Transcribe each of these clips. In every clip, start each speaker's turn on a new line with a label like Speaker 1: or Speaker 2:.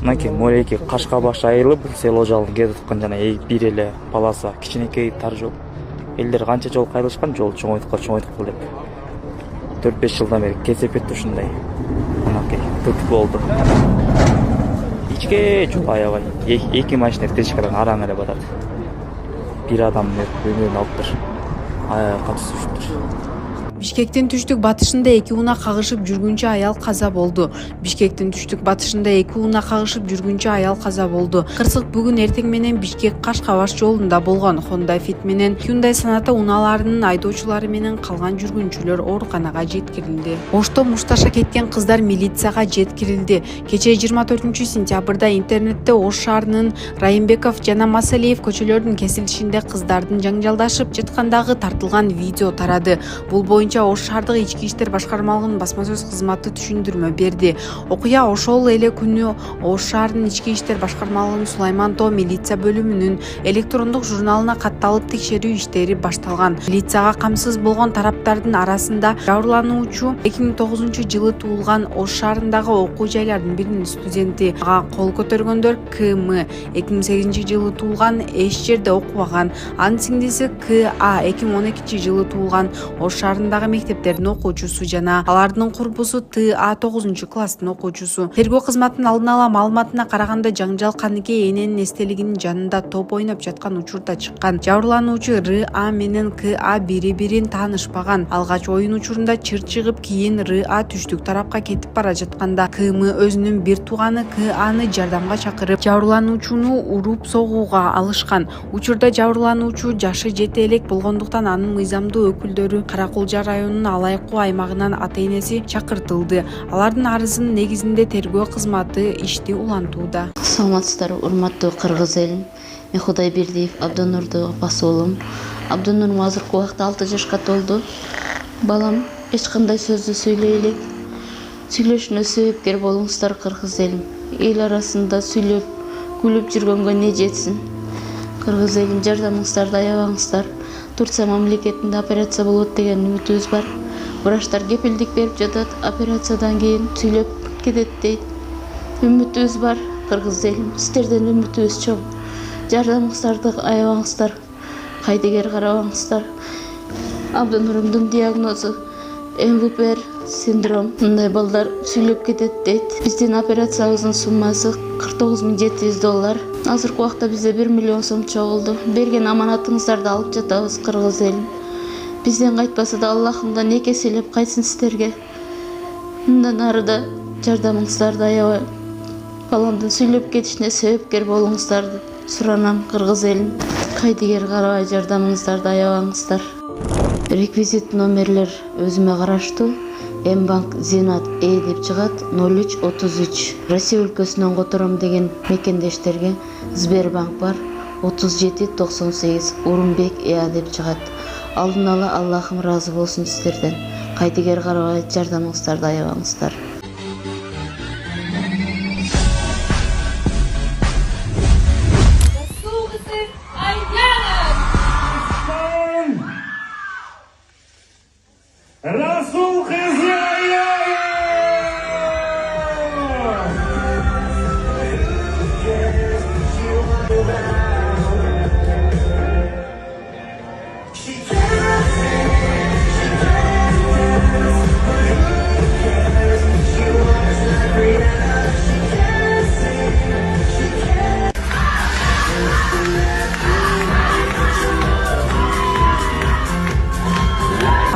Speaker 1: Мынакей мореки Кашка баш айылып село жалын кетип аткан жана бир эле полоса кичинекей тар жол. Элдер канча жол кайрылышкан, жол чоңойткула деп. 4-5 жылдан бери кесепетти ушундай. Мынакей тытып болду. Ичке жол аябай. Эки машина тешкадан араң эле батат. Бир адам өмүрүн алыптыр. Аякка түшүптүр.
Speaker 2: Бишкектин түштүк батышында 2 унаа кагышып жүргүнчү аял каза болду. Бишкектин түштүк батышында 2 унаа кагышып жүргүнчү аял каза болду. Кырсык бүгүн эртең менен Бишкек-Кашка баш жолунда болгон. Honda Fit менен Hyundai Sonata унааларынын айдоочулары менен калган жүргүнчүлөр ооруканага жеткирилди. Ошто мушташа кеткен кыздар милицияга жеткирилди. Кечээ 24-сентябрда интернетте Ош шаарынын Райымбеков жана Масалиев көчөлөрүнүн кесилишинде кыздардын жаңжалдашып жаткандагы тартылган видео тарады. Бул боюнча Ош шаардык ички иштер башкармалыгынын басма сөз кызматы түшүндүрмө берди. Окуя ошол эле күнү Ош шаарынын ички иштер башкармалыгынын Сулайман Тоо милиция бөлүмүнүн электрондук журналына катталып текшерүү иштери башталган. Милицияга камсыз болгон тараптардын арасында жабырлануучу 2009-жылы туулган Ош шаарындагы окуу жайлардын биринин студенти, ага кол көтөргөндөр КМ 2008-жылы туулган, эч жерде окубаган, анын сиңдиси КА 2012-жылы туулган, Ош шаарындагы мектептердин окуучусу жана алардын курбусу ТА 9-класстын окуучусу. Тергөө кызматынын алдын ала маалыматына караганда жаңжал Каныкей эненин эстелигинин жанында топ ойноп жаткан учурда чыккан. Жабырлануучу РА менен КА бири-бирин таанышпаган. Алгач оюн учурунда чыр чыгып, кийин РА түштүк тарапка кетип бара жатканда КМ өзүнүн бир тууганы КАны жардамга чакырып, жабырлануучуну уруп согууга алышкан. Учурда жабырлануучу жашы жете элек болгондуктан анын мыйзамдуу өкүлдөрү Каракулжа районунун Алайкуу аймагынан ата-энеси чакыртылды. Алардын арызынын негизинде тергөө кызматы ишти улантууда.
Speaker 3: Саламатсыздар, урматтуу кыргыз элим. Мен Кудайбердиев Абдонурду басуулум. Абдонурум азыркы убакта 6 жашка толду. Балам эч кандай сөздү сүйлөй элек. Сүйлөшүнө себепкер болуңуздар кыргыз элим. Эл арасында сүйлөп, күлүп жүргөнгө не жетсин. Кыргыз элим, жардамыңыздарды аябаңыздар. Турция мамлекетинде операция болот деген үмүтүбүз бар. Врачтар кепилдик берип жатат, операциядан кийин сүйлөп кетет дейт. Үмүтүбүз бар, кыргыз элим. Сиздерден үмүтүбүз чоң. Жардамыңыздарды аябаңыздар. Кайдыгер карабаңыздар. Абдонурумдун диагнозу МВПР синдром. Мындай балдар сүйлөп кетет дейт. Биздин операциябыздын суммасы $49,700. Азыркы убакта бизде 1 миллион сом чогулду. Берген аманатыңыздарды алып жатабыз, кыргыз элим. Бизден кайтпаса да Аллахымдан эки эселеп кайтсын сиздерге. Мындан ары да жардамыңыздарды аябай баламдын сүйлөп кетишине себепкер болуңуздарды суранам, кыргыз элим. Кайдыгер карабай жардамыңыздарды аябаңыздар. Реквизит номерлер өзүмө караштуу. Мбанк Зинат деп чыгат 0333. Россия өлкөсүнөн котором деген мекендештерге Сбербанк бар 3798 Урумбек деп чыгат. Алдын ала Аллахым разы болсун сиздерден. Кайдыгер карабай жардамыңыздарды аябаңыздар.
Speaker 4: Расул Хизяев!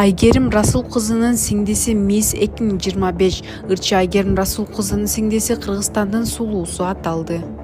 Speaker 2: Айгерим Расул кызынын сиңдиси Мисс 2025. Ырчы Айгерим Расул кызынын сиңдиси Кыргызстандын сулуусу аталды.